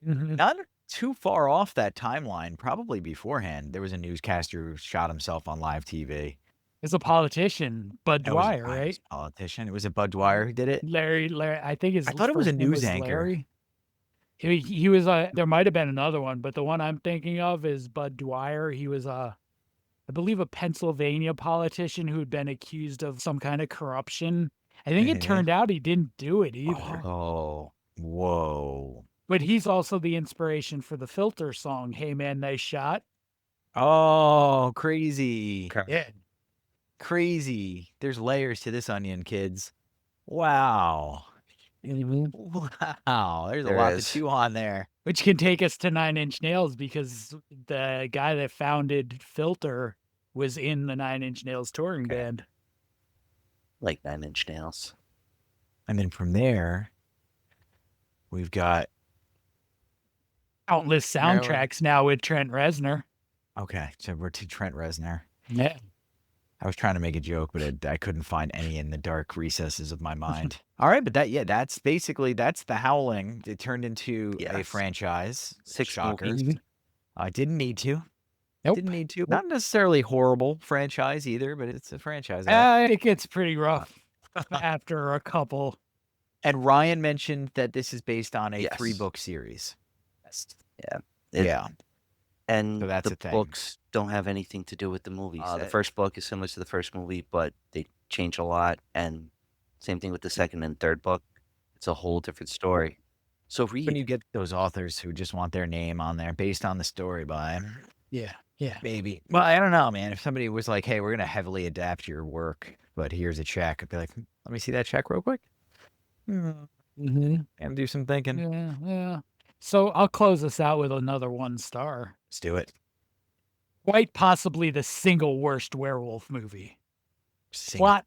Not too far off that timeline, probably beforehand. There was a newscaster who shot himself on live TV. It's a politician, Bud That was- Dwyer, it was right? a politician. It was a Bud Dwyer who did it. Larry, I think his I thought it was first a name news anchor. Larry. He was there might have been another one, but the one I'm thinking of is Bud Dwyer. He was I believe, a Pennsylvania politician who had been accused of some kind of corruption. I think it turned out he didn't do it either. Oh, whoa. But he's also the inspiration for the Filter song, Hey Man, Nice Shot. Oh, crazy. Yeah. Crazy. There's layers to this onion, kids. Wow. Wow. There's a There lot is. to chew on there. Which can take us to Nine Inch Nails, because the guy that founded Filter was in the Nine Inch Nails touring band. Like 9 Inch Nails. And then from there, we've got. Countless Marilyn. soundtracks now with Trent Reznor. Okay, so we're to Trent Reznor. Yeah. I was trying to make a joke, but I couldn't find any in the dark recesses of my mind. All right, but that's the Howling. It turned into a Yes. franchise. 6 Shocker. movies. I didn't need to. Nope. Didn't need to. Not necessarily horrible franchise either, but it's a franchise. It gets pretty rough after a couple. And Ryan mentioned that this is based on a Yes. 3-book series. Yeah. Yeah. And So that's the a thing. books don't have anything to do with the movies. The That- first book is similar to the first movie, but they change a lot. And same thing with the second and third book. It's a whole different story. So When read. you get those authors who just want their name on there based on the story by Yeah. Yeah. maybe. Well, I don't know, man. If somebody was like, hey, we're going to heavily adapt your work, but here's a check, I'd be like, let me see that check real quick. Mm-hmm. And do some thinking. Yeah. Yeah. So I'll close us out with another 1 star. Let's do it. Quite possibly the single worst werewolf movie. Sing. Plot,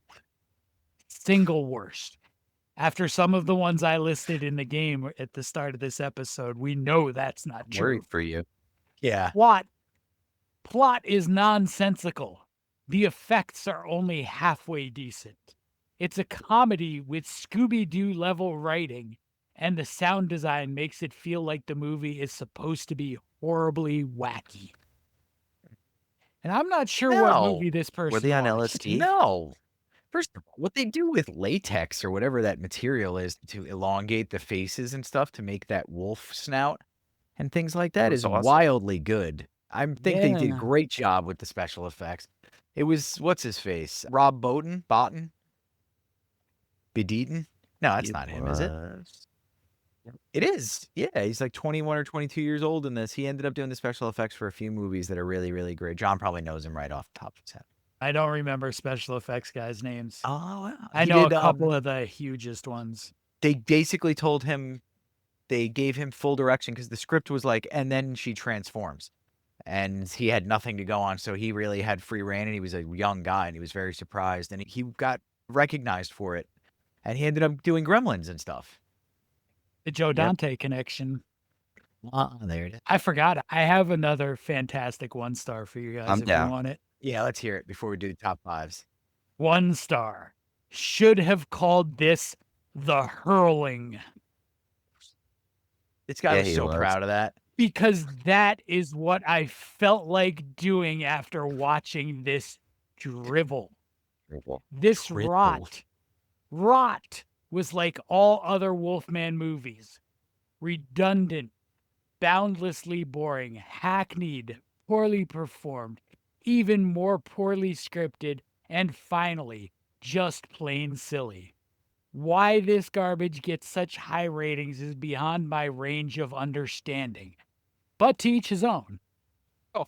single worst. After some of the ones I listed in the game at the start of this episode, we know that's not true. Worried for you. Yeah. Plot is nonsensical. The effects are only halfway decent. It's a comedy with Scooby-Doo level writing, and the sound design makes it feel like the movie is supposed to be horribly wacky. And I'm not sure what No. movie this person Were they on watched. LSD? No. First of all, what they do with latex or whatever that material is to elongate the faces and stuff to make that wolf snout and things like that was is awesome. wildly good. I think they did a Yeah. great job with the special effects. It was, what's his face? Rob Bottin? Bedeaton? No, that's not him, is it? It is. Yeah, he's like 21 or 22 years old in this. He ended up doing the special effects for a few movies that are really, really great. John probably knows him right off the top of his head. I don't remember special effects guys' names. Oh, wow. I He know did, a couple of the hugest ones. They basically told him, they gave him full direction because the script was like, and then she transforms. And he had nothing to go on, so he really had free reign, and he was a young guy, and he was very surprised, and he got recognized for it. And he ended up doing Gremlins and stuff. The Joe Dante connection. There it is. I forgot. I have another fantastic 1 star for you guys I'm if down. you want it. Yeah, let's hear it before we do the top 5s. 1 star. Should have called this The Hurling, This guy Yeah, was he so was. proud of that. because that is what I felt like doing after watching this drivel. This Drivel. rot was like all other Wolfman movies. Redundant, boundlessly boring, hackneyed, poorly performed, even more poorly scripted, and finally, just plain silly. Why this garbage gets such high ratings is beyond my range of understanding. But to each his own.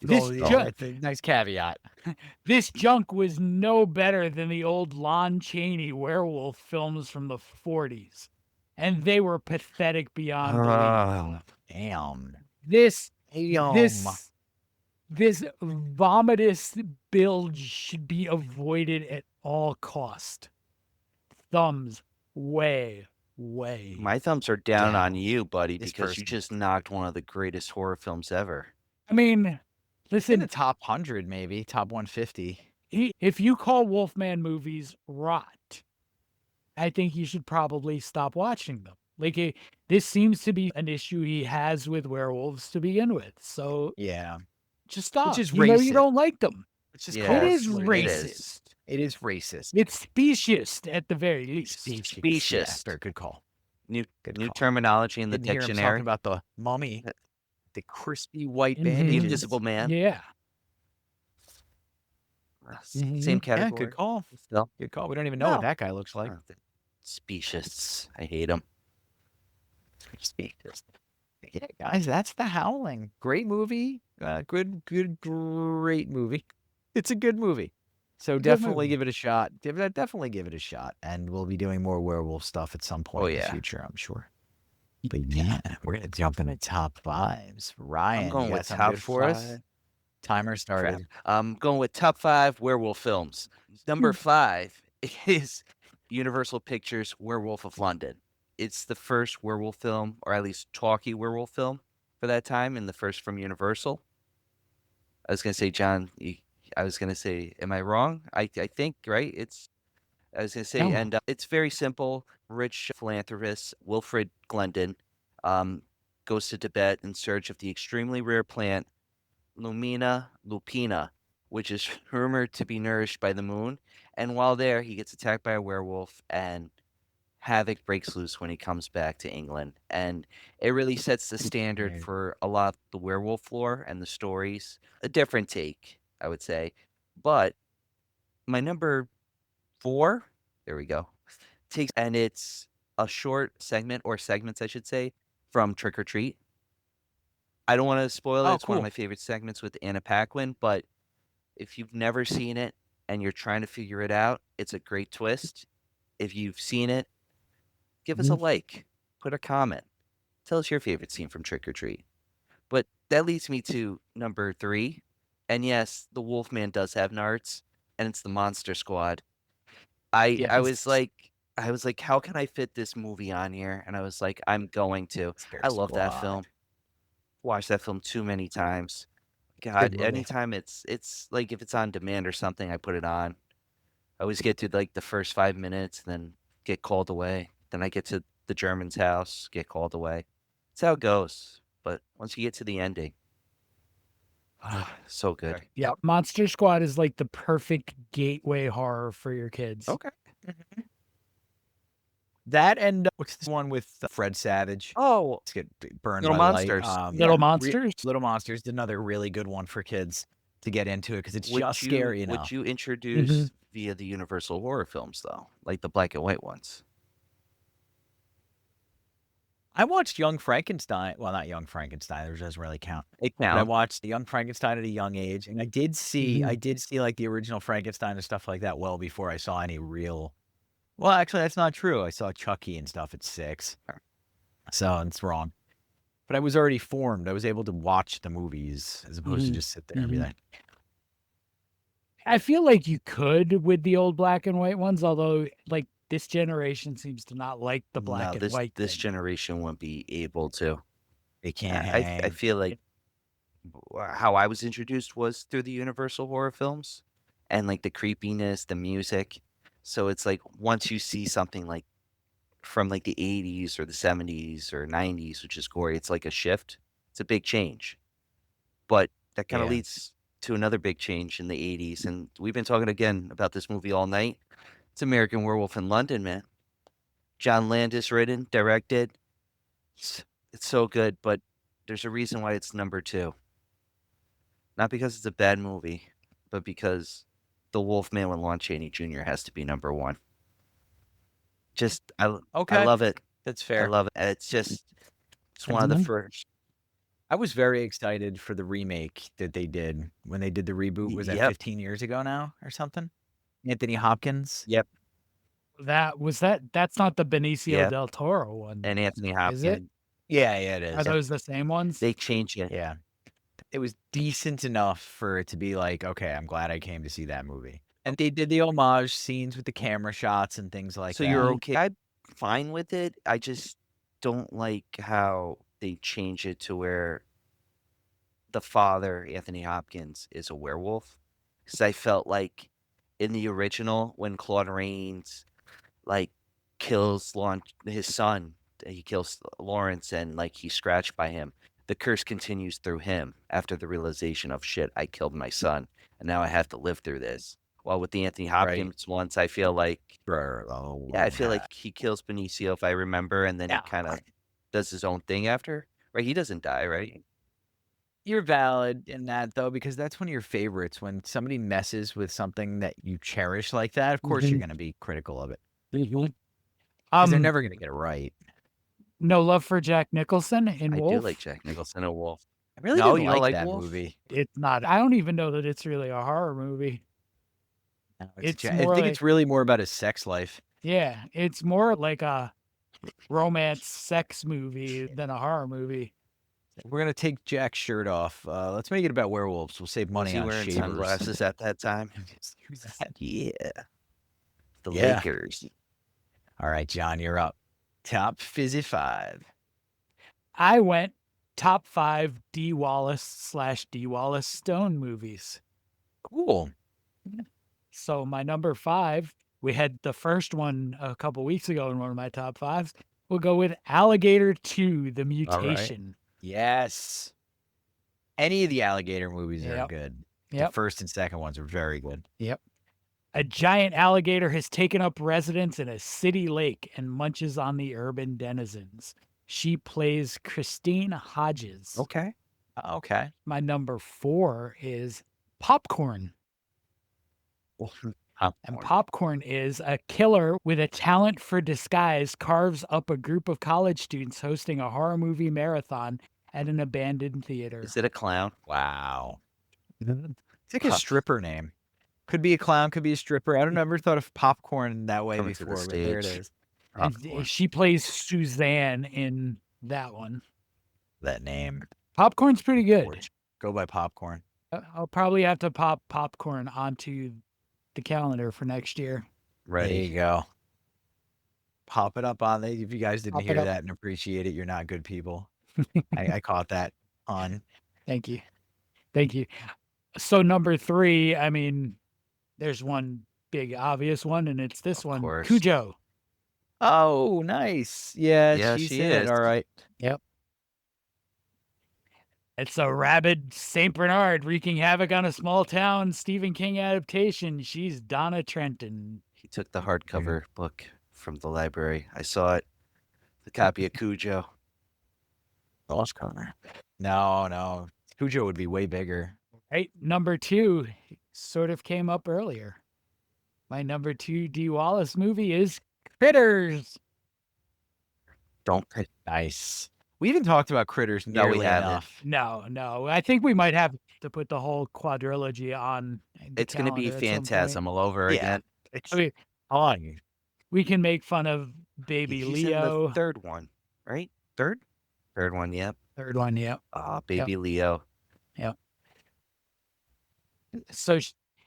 This That's a nice caveat. This junk was no better than the old Lon Chaney werewolf films from the 40s. And they were pathetic beyond belief. Damn. This Damn. this vomitous bilge should be avoided at all cost. Thumbs way. My thumbs are down Down. on you, buddy, This because you person. just knocked one of the greatest horror films ever. I mean, In listen, the top 100, maybe. Top 150. if you call Wolfman movies rot, I think you should probably stop watching them. Like, this seems to be an issue he has with werewolves to begin with. So Yeah. just stop. is You know you racist. don't like them. It's just Yeah, called it is what racist. It is racist. It's specious at the very least. Specious. Yeah, very good call. New Good new call. terminology in the Didn't hear him talking dictionary. about the mummy, the crispy white Mhm. The bandages. Invisible Man. Yeah. Same Yeah, category. good call. Still. Good call. We don't even know No. what that guy looks like. Specious. I hate him. Speechless. Yeah, guys, that's The Howling. Great movie. Great movie. It's a good movie. So Good definitely movie. give it a shot. Definitely give it a shot. And we'll be doing more werewolf stuff at some point in the yeah. future, I'm sure. But yeah, we're going to jump into top fives. Ryan, I'm going you got with something top good for us? 5. Timer Crap. started. I'm going with top 5 werewolf films. Number 5 is Universal Pictures' Werewolf of London. It's the first werewolf film, or at least talkie werewolf film for that time, and the first from Universal. I was going to say, John, I was going to say, am I wrong? I think, right? I was going to say, No. and it's very simple. Rich philanthropist Wilfred Glendon goes to Tibet in search of the extremely rare plant Lumina lupina, which is rumored to be nourished by the moon. And while there, he gets attacked by a werewolf, and havoc breaks loose when he comes back to England. And it really sets the standard Right. for a lot of the werewolf lore and the stories. A different take, I would say. But my number 4, there we go, and it's a short segment, or segments, I should say, from Trick or Treat. I don't want to spoil it. Oh, It's one of cool. my favorite segments with Anna Paquin, but if you've never seen it and you're trying to figure it out, it's a great twist. If you've seen it, give us a like, put a comment, tell us your favorite scene from Trick or Treat. But that leads me to number 3. And yes, the Wolfman does have nards, and it's the Monster Squad. I was like, how can I fit this movie on here? And I was like, I'm going to. I love that film. Watched that film too many times. God, movie. anytime it's like, if it's on demand or something, I put it on. I always get to like the first 5 minutes, and then get called away. Then I get to the German's house, get called away. That's how it goes. But once you get to the ending, so good. Yeah, Monster Squad is like the perfect gateway horror for your kids. Okay. That and what's this one with Fred Savage? Oh, Let's get burned Little by the Monsters. light. Little Monsters? Little Monsters is another really good one for kids to get into it because it's would just you scary would enough. you introduce via the Universal horror films though, like the black and white ones? I watched Young Frankenstein. Well, not Young Frankenstein. It doesn't really count. It But I counts. watched the Young Frankenstein at a young age, and I did see like the original Frankenstein and stuff like that well before I saw any real. Well, actually, that's not true. I saw Chucky and stuff at 6, so it's wrong. But I was already formed. I was able to watch the movies as opposed to just sit there and be like, I feel like you could with the old black and white ones, although like this generation seems to not like the black No, and white. this thing. generation won't be able to. they can't I hang. feel like how I was introduced was through the Universal horror films, and like the creepiness, the music. So it's like, once you see something like from like the 80s or the 70s or 90s, which is gory, it's like a shift. It's a big change. But that kind of Yeah. leads to another big change in the 80s. And we've been talking again about this movie all night. It's American Werewolf in London, man. John Landis written, directed. It's so good, but there's a reason why it's number 2. Not because it's a bad movie, but because the Wolfman with Lon Chaney Jr. has to be number 1. Just, I love it. That's I fair. love it. It's one of the first. I was very excited for the remake that they did when they did the reboot. Was that Yep. 15 years ago now or something? Anthony Hopkins. Yep. That's not the Benicio Yep. del Toro one. And Anthony Is Hopkins. it? Yeah, it is. Are those the same ones? They changed it. Yeah. It was decent enough for it to be like, okay, I'm glad I came to see that movie. And they did the homage scenes with the camera shots and things like So that. you're okay. I'm fine with it. I just don't like how they change it to where the father, Anthony Hopkins, is a werewolf. Because I felt like in the original, when Claude Rains like kills his son, he kills Lawrence, and like he's scratched by him. The curse continues through him after the realization of, shit, I killed my son, and now I have to live through this. While with the Anthony Hopkins ones, I feel like, I feel like he kills Benicio, if I remember, and then he kind of does his own thing after. Right? He doesn't die, right? You're valid in that though, because that's one of your favorites. When somebody messes with something that you cherish like that, of course you're going to be critical of it because they're never going to get it right. No Love for Jack Nicholson in I Wolf. do like Jack Nicholson and Wolf. I really No, didn't you don't like that Wolf? movie. It's not. I don't even know that it's really a horror movie. No, It's I more think like- it's really more about his sex life. Yeah, it's more like a romance sex movie than a horror movie. We're going to take Jack's shirt off. Let's make it about werewolves. We'll save money Was he on wearing shavers. sunglasses at that time? Who's that? Yeah. The Yeah. Lakers. All right, John, you're up. Top Fizzy 5. I went top 5 D. Wallace / D. Wallace Stone movies. Cool. So my number 5, we had the first one a couple weeks ago in one of my top 5s. We'll go with Alligator 2, The Mutation. Yes. Any of the alligator movies are Yep. good. Yep. The first and second ones are very good. A giant alligator has taken up residence in a city lake and munches on the urban denizens. She plays Christine Hodges. Okay. Okay. My number 4 is Popcorn. And Popcorn is a killer with a talent for disguise carves up a group of college students hosting a horror movie marathon at an abandoned theater. Is it a clown? Wow. It's like a stripper name. Could be a clown, could be a stripper. I don't never thought of popcorn that way Coming to the before, but there it stage. is. And Popcorn. she plays Suzanne in that one. That name. Popcorn's pretty good. Go by popcorn. I'll probably have to pop Popcorn onto the calendar for next year. There Ready. you go. Pop it up on there. If you guys didn't Pop it hear up. that and appreciate it, you're not good people. I caught that on. Thank you. Thank you. So number 3, I mean, there's one big obvious one, and it's this Of one. course. Cujo. Oh, nice. Yeah, Yeah, she's she in it. is. All right. It's a rabid St. Bernard wreaking havoc on a small town Stephen King adaptation. She's Donna Trenton. He took the hardcover book from the library. I saw it. The copy of Cujo. Lost Connor. No. Cujo would be way bigger. Right? Number 2 sort of came up earlier. My number 2 D. Wallace movie is Critters. Don't pick. Nice. We haven't talked about Critters No, we nearly haven't. enough. No. I think we might have to put the whole quadrilogy on. the It's going to be calendar at some point. Phantasm all over Yeah. again. It's I mean, on. we can make fun of Baby He's in Leo. the third one, right? Third one, yep. Third one, yeah. Baby Leo. So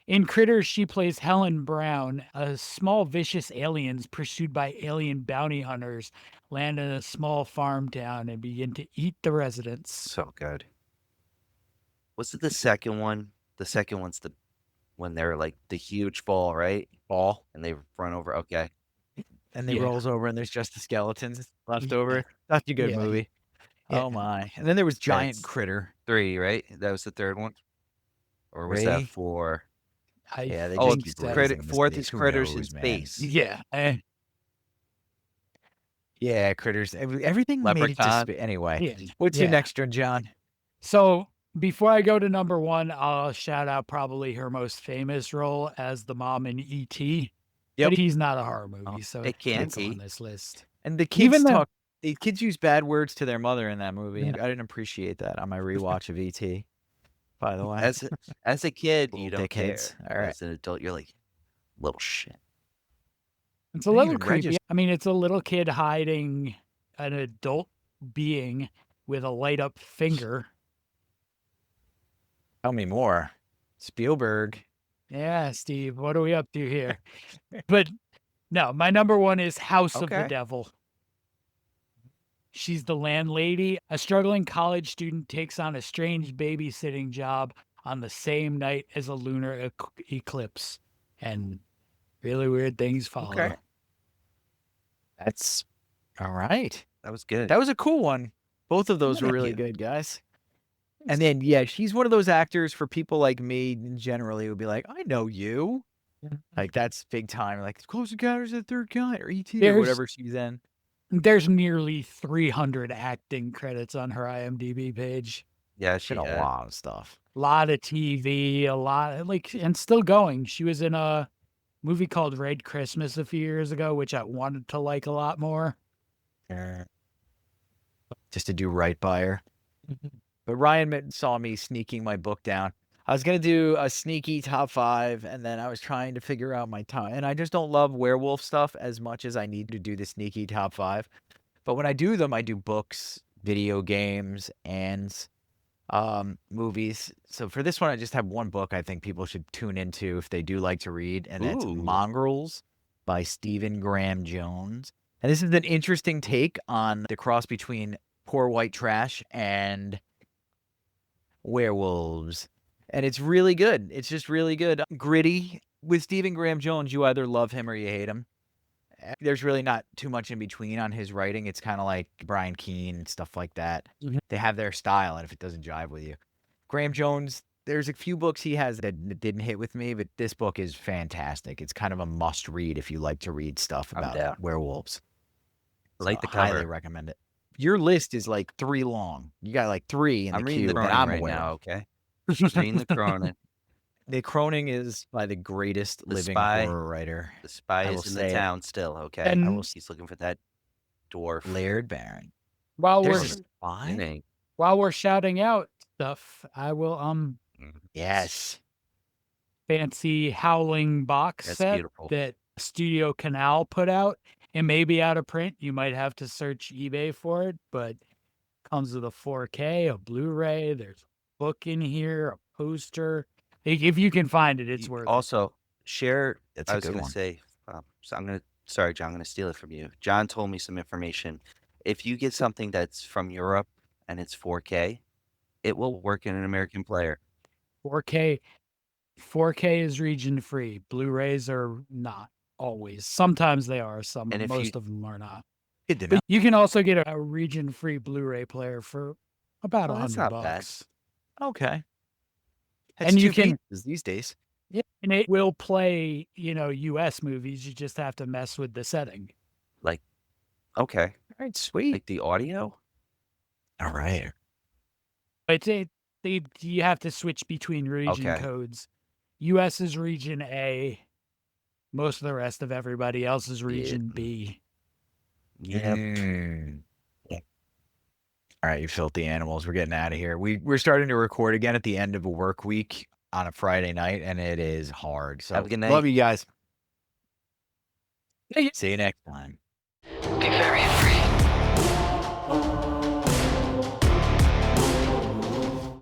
in Critters, she plays Helen Brown. Small vicious aliens pursued by alien bounty hunters land in a small farm town and begin to eat the residents. So good. Was it the second one? The second one's when they're like the huge ball, right? Ball. And they run over. Okay. And they Yeah. rolls over and there's just the skeletons left over. That's a good Yeah. movie. Yeah. Oh my. And then there was Giant That's- Critter. 3, right? That was the third one? Or was that 3? 4? I Yeah, they Oh, think just so. keep Critter, raising 4th mistakes. is Who Critters in knows, man? Space. Yeah. Yeah, Critters. Everything made it to Leprechaun. space. Anyway, Yeah. what's your Yeah. next one, John? So before I go to number 1, I'll shout out probably her most famous role as the mom in E.T. Yep. But he's not a horror movie, so it can't can't go on be. this list. And the kids Even though- talk. The kids use bad words to their mother in that movie. Yeah. I didn't appreciate that on my rewatch of ET. By the way, As a kid, Little you don't care. dickheads. All right. As an adult, you're like, little shit. It's a Not little even creepy. regis- I mean, it's a little kid hiding an adult being with a light up finger. tell me more. Spielberg. Yeah, Steve, what are we up to here? But no, my number 1 is House of the Okay. Devil. She's the landlady. A struggling college student takes on a strange babysitting job on the same night as a lunar eclipse. And really weird things follow. Okay. That's all right. That was good. That was a cool one. Both of those were Thank really you. good, guys. And then, yeah, she's one of those actors for people like me generally would be like, I know you. Like, that's big time. Like, Close Encounters of the Third Kind or E.T. or There's- whatever she's in. There's nearly 300 acting credits on her IMDb page. Yeah, She she did a had. lot of stuff. A lot of TV, a lot like, and still going. She was in a movie called Red Christmas a few years ago, which I wanted to like a lot more. Just to do right by her. But Ryan saw me sneaking my book down. I was going to do a sneaky top 5, and then I was trying to figure out my time. And I just don't love werewolf stuff as much as I need to do the sneaky top 5. But when I do them, I do books, video games, and movies. So for this one, I just have one book I think people should tune into if they do like to read, and that's Ooh. Mongrels by Stephen Graham Jones. And this is an interesting take on the cross between Poor White Trash and werewolves. And it's really good. It's just really good. Gritty. With Stephen Graham Jones, you either love him or you hate him. There's really not too much in between on his writing. It's kind of like Brian Keene and stuff like that. They have their style, and if it doesn't jive with you. Graham Jones, there's a few books he has that didn't hit with me, but this book is fantastic. It's kind of a must read if you like to read stuff I'm about down. werewolves. I like the highly cover. recommend it. Your list is like 3 long. You got like 3 in I'm the reading queue the that Cronin I'm right aware now, of. okay? Reading the Cronin. The Cronin is by the greatest The living Spy. horror writer, The spy I will is in say the it. town still, okay? And- I will He's looking for that dwarf. Laird Baron. While There's we're a spy? Inning. while we're shouting out stuff, I will Yes. fancy Howling box That's set beautiful. that Studio Canal put out. It may be out of print. You might have to search eBay for it, but comes with a 4K, a Blu-ray. There's a book in here, a poster. If you can find it, it's worth it. Also, share. That's I a was good going to one. say, sorry, John, I'm going to steal it from you. John told me some information. If you get something that's from Europe and it's 4K, it will work in an American player. 4K is region free. Blu-rays are not always. Sometimes they are. And if you- Most of them are not. Good to know. But you can also get a region free Blu-ray player for about Oh, that's $100 not bad. bucks. Okay. That's And you 2 can- pieces these days. Yeah, and it will play, US movies. You just have to mess with the setting. Okay. All right, sweet. Like the audio? All right. But you have to switch between region Okay. codes. US is region A. Most of the rest of everybody else is region B. Yeah. All right, you filthy animals. We're getting out of here. We're starting to record again at the end of a work week on a Friday night, and it is hard. So Have a good night. love you guys. Yeah, yeah. See you next time. Be very afraid.